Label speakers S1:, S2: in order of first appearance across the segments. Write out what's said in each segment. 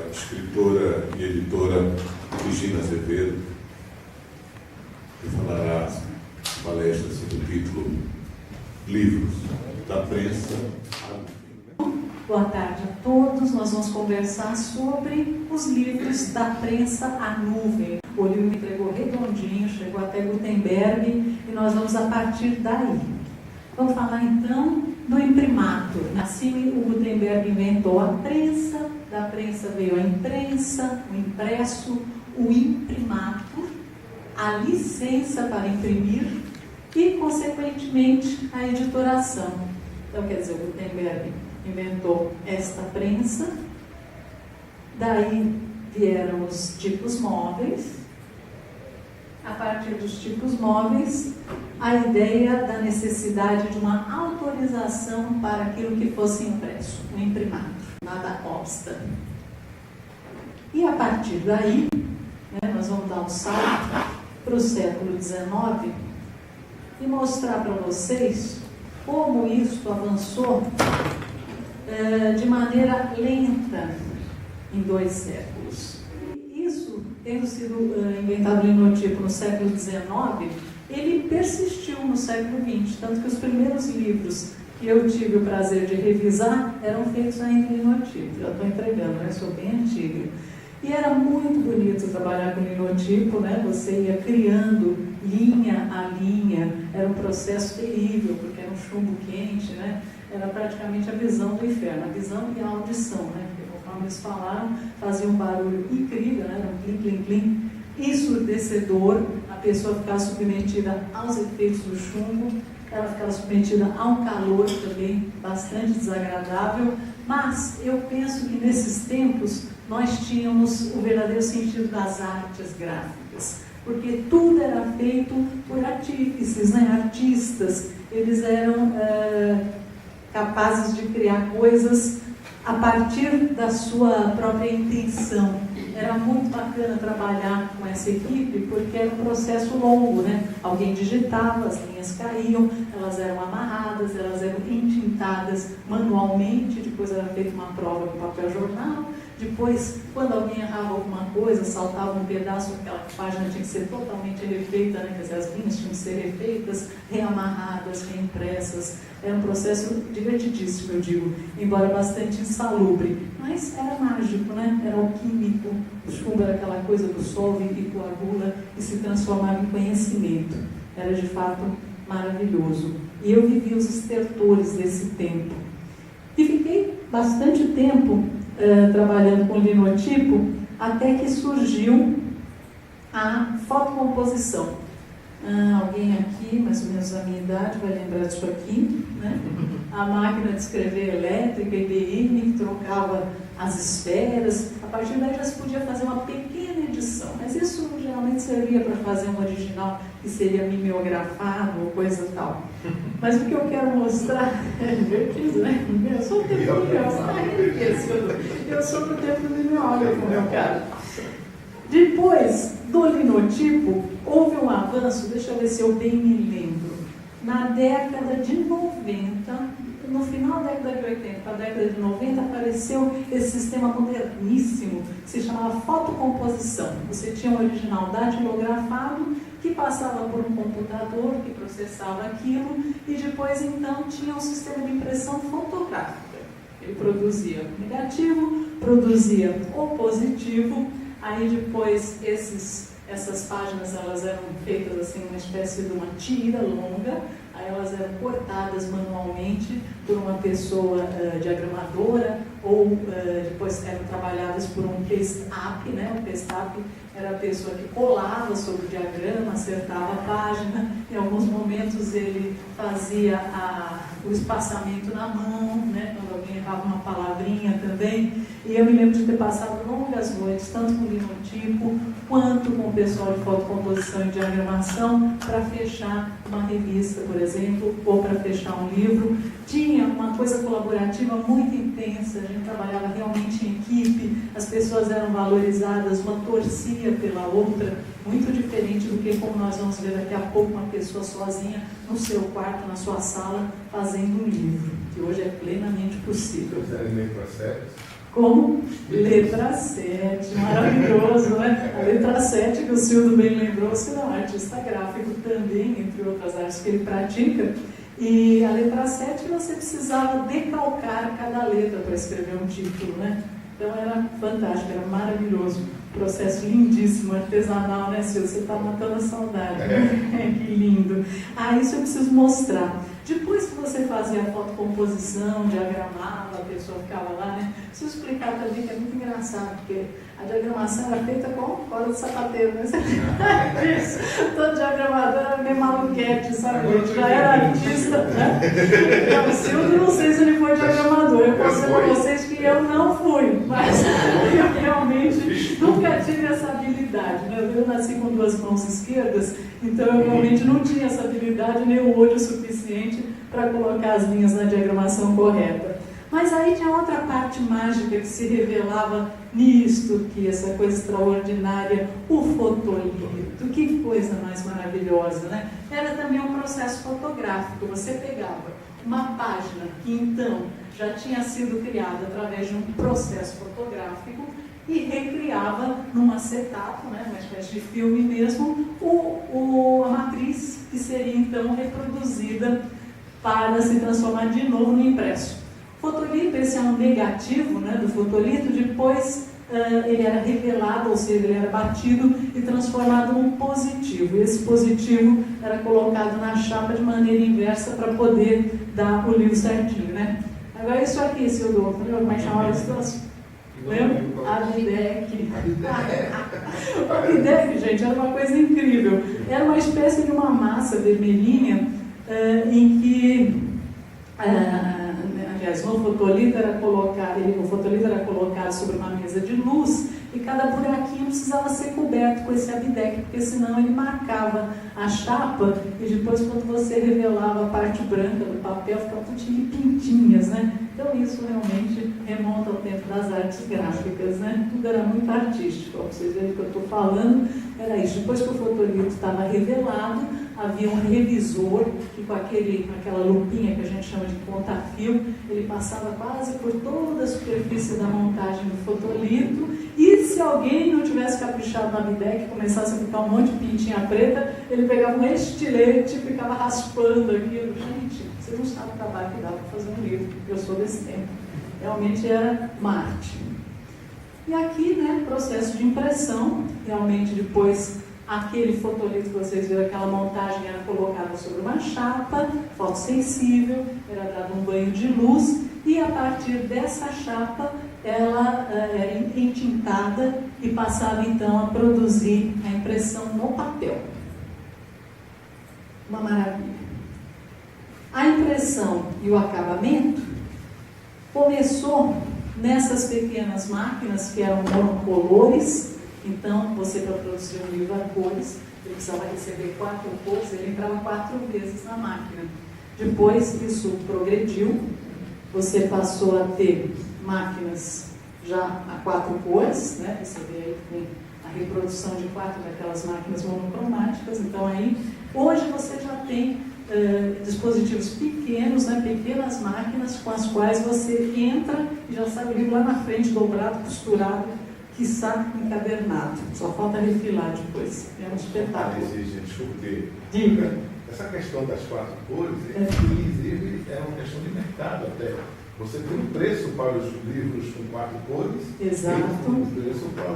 S1: A escritora e editora Cristina Azevedo, que falará palestra sob o título Livros da Prensa.
S2: Boa tarde a todos. Nós vamos conversar sobre os livros da prensa à nuvem. O livro me entregou redondinho, chegou até Gutenberg e nós vamos a partir daí. Vamos falar então do imprimato. Assim, o Gutenberg inventou a prensa, da prensa veio a imprensa, o impresso, o imprimato, a licença para imprimir e, consequentemente, a editoração. Então, quer dizer, o Gutenberg inventou esta prensa, daí vieram os tipos móveis. A partir dos tipos móveis, a ideia da necessidade de uma autorização para aquilo que fosse impresso, o imprimato, nada obsta. E a partir daí, nós vamos dar um salto para o século XIX e mostrar para vocês como isso avançou de maneira lenta em 2 séculos. Isso, tendo sido inventado o linotipo no século XIX, ele persistiu no século XX, tanto que os primeiros livros que eu tive o prazer de revisar eram feitos ainda em linotipo. Já estou entregando, né? Sou bem antiga. E era muito bonito trabalhar com linotipo, né? Você ia criando linha a linha, era um processo terrível, porque era um chumbo quente, né? Era praticamente a visão do inferno, a visão e a audição, né? Porque conforme eles falaram, fazia um barulho incrível, né? Era um clim, clim, clim, ensurdecedor, a pessoa ficava submetida aos efeitos do chumbo, ela ficava submetida a um calor também bastante desagradável, mas eu penso que nesses tempos nós tínhamos o verdadeiro sentido das artes gráficas, porque tudo era feito por artífices, né? Artistas, eles eram capazes de criar coisas a partir da sua própria intenção. Era muito bacana trabalhar com essa equipe, porque era um processo longo, né? Alguém digitava, as linhas caíam, elas eram amarradas, elas eram entintadas manualmente, depois era feita uma prova com papel jornal, depois, quando alguém errava alguma coisa, saltava um pedaço, aquela página tinha que ser totalmente refeita, né? Quer dizer, as linhas tinham que ser refeitas, reamarradas, reimpressas. Era um processo divertidíssimo, eu digo, embora bastante insalubre, mas era mágico, né? Era alquímico. O chumbo era aquela coisa do solve e coagula e se transformava em conhecimento. Era de fato maravilhoso. E eu vivi os estertores desse tempo. E fiquei bastante tempo trabalhando com linotipo, até que surgiu a fotocomposição. Alguém aqui, mais ou menos da minha idade, vai lembrar disso aqui, né? A máquina de escrever elétrica, IBM, que trocava as esferas. A partir daí já se podia fazer uma pequena edição, mas isso geralmente servia para fazer um original que seria mimeografado ou coisa tal. Mas o que eu quero mostrar é divertido, né? Eu sou do tempo do mimeógrafo, eu sou do tempo do mimeógrafo, meu cara. Depois do linotipo, houve um avanço, deixa eu ver se eu bem me lembro, na década de 90, no final da década de 80 para a década de 90, apareceu esse sistema moderníssimo que se chamava fotocomposição. Você tinha um original datilografado que passava por um computador que processava aquilo e depois então tinha um sistema de impressão fotográfica. Ele produzia negativo, produzia o positivo, aí depois essas páginas elas eram feitas assim, uma espécie de uma tira longa, aí elas eram cortadas manualmente por uma pessoa diagramadora ou depois eram trabalhadas por um paste-up, né? O paste-up era a pessoa que colava sobre o diagrama, acertava a página, em alguns momentos ele fazia o espaçamento na mão, né? Quando alguém errava uma palavrinha também. E eu me lembro de ter passado longas noites, tanto com o linotipo, quanto com o pessoal de fotocomposição e diagramação, para fechar uma revista, por exemplo, ou para fechar um livro. Tinha uma coisa colaborativa muito intensa, a gente trabalhava realmente em equipe, as pessoas eram valorizadas, uma torcia pela outra, muito diferente do que, como nós vamos ver daqui a pouco, uma pessoa sozinha no seu quarto, na sua sala, fazendo um livro, que hoje é plenamente possível.
S3: Você era meio processo?
S2: Como letra 7, maravilhoso, né? A letra 7, que o Silvio bem lembrou, o Silvio é um artista gráfico também, entre outras artes que ele pratica, e a letra 7 você precisava decalcar cada letra para escrever um título, né? Então era fantástico, era maravilhoso. Processo lindíssimo, artesanal, né, Silvio? Você está matando a saudade. Que lindo. Isso eu preciso mostrar. Depois que você fazia a fotocomposição, diagramava, a pessoa ficava lá, né? Preciso explicar também que é muito engraçado, porque a diagramação era feita com corda de sapateiro, né? Isso. Todo diagramador era meio maluquete, sabe? Já era artista, né? Então, o Silvio, não sei se ele foi diagramador. Eu posso dizer para vocês que eu não fui, mas eu realmente nunca tive essa habilidade, né? Eu nasci com 2 mãos esquerdas, então eu realmente não tinha essa habilidade nem o olho suficiente para colocar as linhas na diagramação correta. Mas aí tinha outra parte mágica que se revelava nisto, que essa coisa extraordinária, o fotolito. Que coisa mais maravilhosa, né? Era também um processo fotográfico. Você pegava uma página que então já tinha sido criada através de um processo fotográfico e recriava num acetato, né, uma espécie de filme mesmo, a matriz que seria então reproduzida para se transformar de novo no impresso. Fotolito, esse é um negativo, né, do fotolito, depois ele era revelado, ou seja, ele era batido e transformado num positivo. E esse positivo era colocado na chapa de maneira inversa para poder dar o livro certinho, né? Agora isso aqui, Silvio, como é que chamava esse troço? Lembra? Abidec. O Abidec, gente, era uma coisa incrível. Era uma espécie de uma massa vermelhinha em que, aliás, o fotolito era colocado sobre uma mesa de luz e cada buraquinho precisava ser coberto com esse abidec, porque senão ele marcava a chapa e depois, quando você revelava a parte branca do papel, ficava tudo cheio de pintinhas, né? Então isso realmente remonta ao tempo das artes gráficas, né? Tudo era muito artístico. Para vocês verem o que eu estou falando, era isso. Depois que o fotolito estava revelado, havia um revisor que com aquela lupinha que a gente chama de ponta-fio, ele passava quase por toda a superfície da montagem do fotolito, e se alguém não tivesse caprichado na abidec e começasse a ficar um monte de pintinha preta, ele pegava um estilete e ficava raspando aquilo. Gente, você não sabe o trabalho que dá para fazer um livro. Eu sou desse tempo. Realmente era uma arte. E aqui, né, processo de impressão. Realmente depois aquele fotolito que vocês viram, aquela montagem era colocada sobre uma chapa fotossensível, era dado um banho de luz e a partir dessa chapa ela era entintada e passava então a produzir a impressão no papel. Uma maravilha. A impressão e o acabamento começou nessas pequenas máquinas que eram monocolores. Então, você para produzir um livro a cores, ele precisava receber 4 cores, ele entrava 4 vezes na máquina. Depois isso progrediu, você passou a ter máquinas já a 4 cores, né? Você vê aí que tem a reprodução de 4 daquelas máquinas monocromáticas. Então aí, hoje você já tem dispositivos pequenos, né? Pequenas máquinas com as quais você entra e já sai o livro lá na frente, dobrado, costurado, quiçá encadernado. Só falta refilar depois. É um espetáculo.
S3: Desculpe.
S2: Diga.
S3: Essa questão das 4 cores, inclusive, é uma questão de mercado até. Você tem um preço para os livros com 4 cores.
S2: Exato.
S3: E um preço para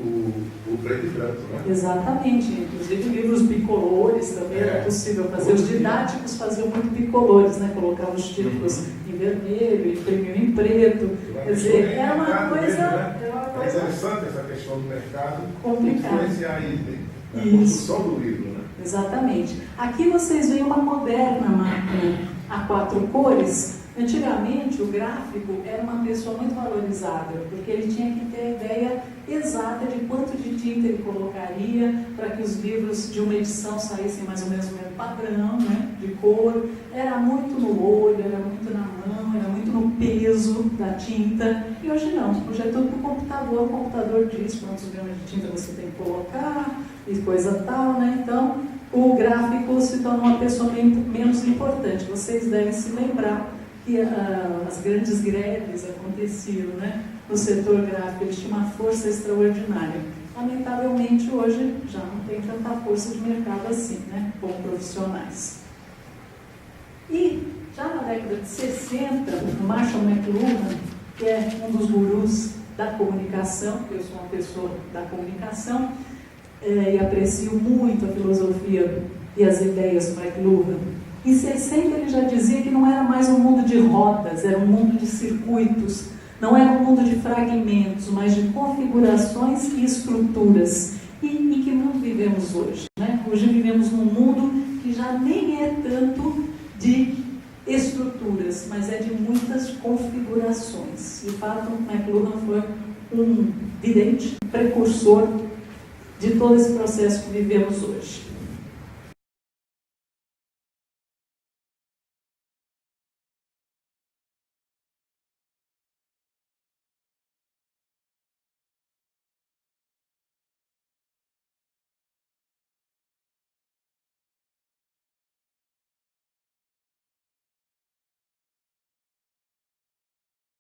S3: o preto e branco, né?
S2: Exatamente. Inclusive livros bicolores também era possível fazer. Os didáticos faziam muito bicolores, né? Colocavam os títulos em vermelho, imprimiam em preto. Quer dizer, era uma coisa...
S3: É interessante essa questão do mercado
S2: complicada.
S3: Influenciar aí na construção do livro, né?
S2: Exatamente. Aqui vocês veem uma moderna máquina a 4 cores. Antigamente, o gráfico era uma pessoa muito valorizada, porque ele tinha que ter a ideia exata de quanto de tinta ele colocaria para que os livros de uma edição saíssem mais ou menos no mesmo padrão, né, de cor. Era muito no olho, era muito na mão, era muito no peso da tinta. E hoje não, hoje é tudo no computador. O computador diz quantos gramas de tinta você tem que colocar e coisa tal, né? Então, o gráfico se tornou uma pessoa menos importante. Vocês devem se lembrar que as grandes greves aconteciam, né, no setor gráfico. Eles tinham uma força extraordinária. Lamentavelmente, hoje já não tem tanta força de mercado assim, né, como profissionais. E já na década de 60, o Marshall McLuhan, que é um dos gurus da comunicação, eu sou uma pessoa da comunicação, e aprecio muito a filosofia e as ideias do McLuhan. Em 60 ele já dizia que não era mais um mundo de rodas, era um mundo de circuitos, não era um mundo de fragmentos, mas de configurações e estruturas. E em que mundo vivemos hoje, né? Hoje vivemos num mundo que já nem é tanto de estruturas, mas é de muitas configurações. De fato, McLuhan foi um vidente, precursor de todo esse processo que vivemos hoje.